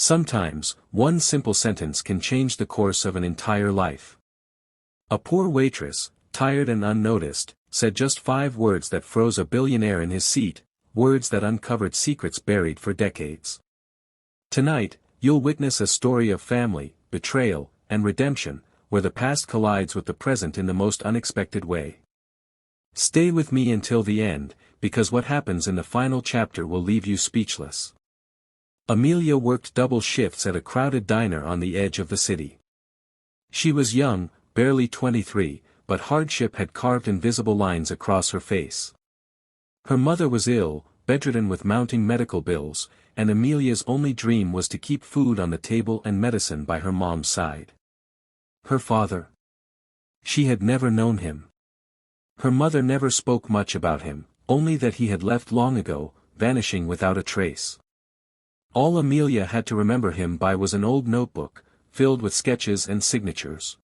Sometimes, one simple sentence can change the course of an entire life. A poor waitress, tired and unnoticed, said just 5 words that froze a billionaire in his seat, words that uncovered secrets buried for decades. Tonight, you'll witness a story of family, betrayal, and redemption, where the past collides with the present in the most unexpected way. Stay with me until the end, because what happens in the final chapter will leave you speechless. Amelia worked double shifts at a crowded diner on the edge of the city. She was young, barely 23, but hardship had carved invisible lines across her face. Her mother was ill, bedridden with mounting medical bills, and Amelia's only dream was to keep food on the table and medicine by her mom's side. Her father? She had never known him. Her mother never spoke much about him, only that he had left long ago, vanishing without a trace. All Amelia had to remember him by was an old notebook, filled with sketches and signatures.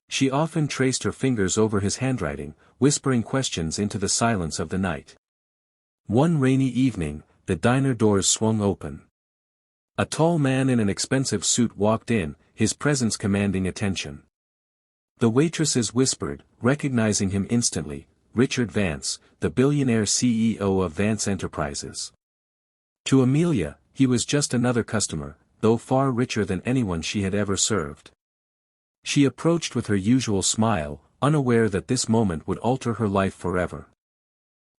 She often traced her fingers over his handwriting, whispering questions into the silence of the night. One rainy evening, the diner doors swung open. A tall man in an expensive suit walked in, his presence commanding attention. The waitresses whispered, recognizing him instantly, Richard Vance, the billionaire CEO of Vance Enterprises. To Amelia, he was just another customer, though far richer than anyone she had ever served. She approached with her usual smile, unaware that this moment would alter her life forever.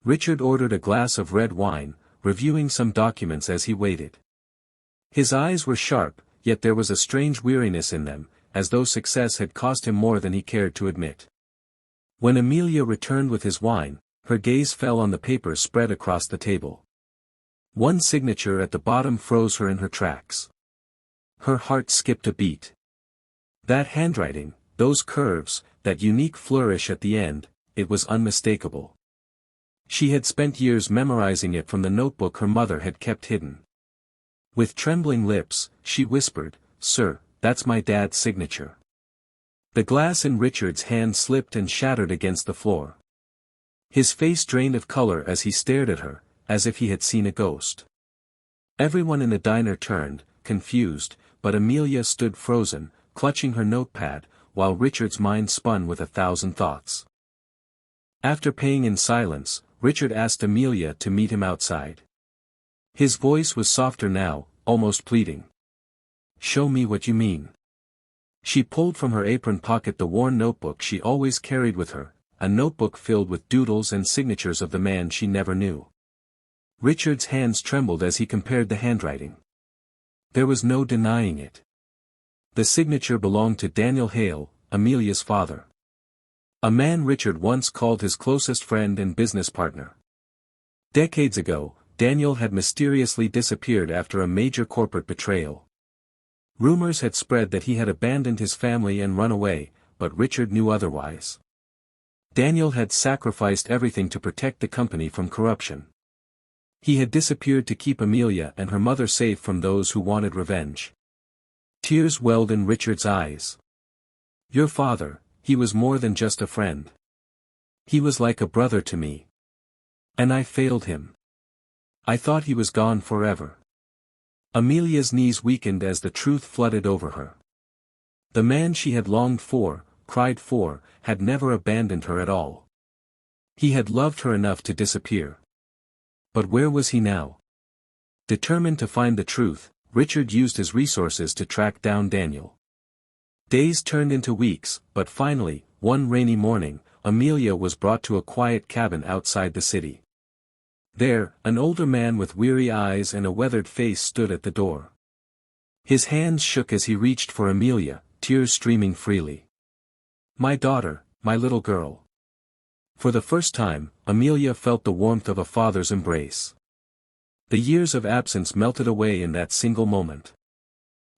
Richard ordered a glass of red wine, reviewing some documents as he waited. His eyes were sharp, yet there was a strange weariness in them, as though success had cost him more than he cared to admit. When Amelia returned with his wine, her gaze fell on the papers spread across the table. One signature at the bottom froze her in her tracks. Her heart skipped a beat. That handwriting, those curves, that unique flourish at the end, it was unmistakable. She had spent years memorizing it from the notebook her mother had kept hidden. With trembling lips, she whispered, "Sir, that's my dad's signature." The glass in Richard's hand slipped and shattered against the floor. His face drained of color as he stared at her, as if he had seen a ghost. Everyone in the diner turned, confused, but Amelia stood frozen, clutching her notepad, while Richard's mind spun with 1,000 thoughts. After paying in silence, Richard asked Amelia to meet him outside. His voice was softer now, almost pleading. "Show me what you mean." She pulled from her apron pocket the worn notebook she always carried with her, a notebook filled with doodles and signatures of the man she never knew. Richard's hands trembled as he compared the handwriting. There was no denying it. The signature belonged to Daniel Hale, Amelia's father. A man Richard once called his closest friend and business partner. Decades ago, Daniel had mysteriously disappeared after a major corporate betrayal. Rumors had spread that he had abandoned his family and run away, but Richard knew otherwise. Daniel had sacrificed everything to protect the company from corruption. He had disappeared to keep Amelia and her mother safe from those who wanted revenge. Tears welled in Richard's eyes. "Your father, he was more than just a friend. He was like a brother to me. And I failed him. I thought he was gone forever." Amelia's knees weakened as the truth flooded over her. The man she had longed for, cried for, had never abandoned her at all. He had loved her enough to disappear. But where was he now? Determined to find the truth, Richard used his resources to track down Daniel. Days turned into weeks, but finally, one rainy morning, Amelia was brought to a quiet cabin outside the city. There, an older man with weary eyes and a weathered face stood at the door. His hands shook as he reached for Amelia, tears streaming freely. "My daughter, my little girl." For the first time, Amelia felt the warmth of a father's embrace. The years of absence melted away in that single moment.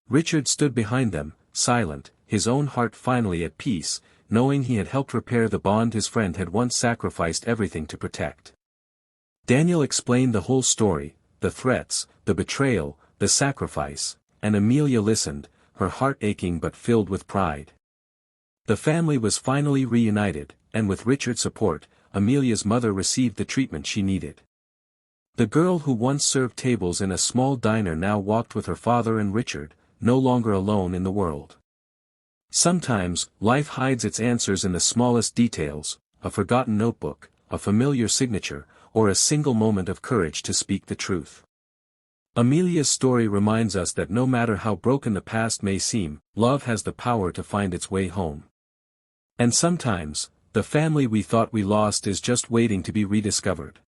Richard stood behind them, silent, his own heart finally at peace, knowing he had helped repair the bond his friend had once sacrificed everything to protect. Daniel explained the whole story, the threats, the betrayal, the sacrifice, and Amelia listened, her heart aching but filled with pride. The family was finally reunited, and with Richard's support, Amelia's mother received the treatment she needed. The girl who once served tables in a small diner now walked with her father and Richard, no longer alone in the world. Sometimes, life hides its answers in the smallest details, a forgotten notebook, a familiar signature, or a single moment of courage to speak the truth. Amelia's story reminds us that no matter how broken the past may seem, love has the power to find its way home. And sometimes, the family we thought we lost is just waiting to be rediscovered.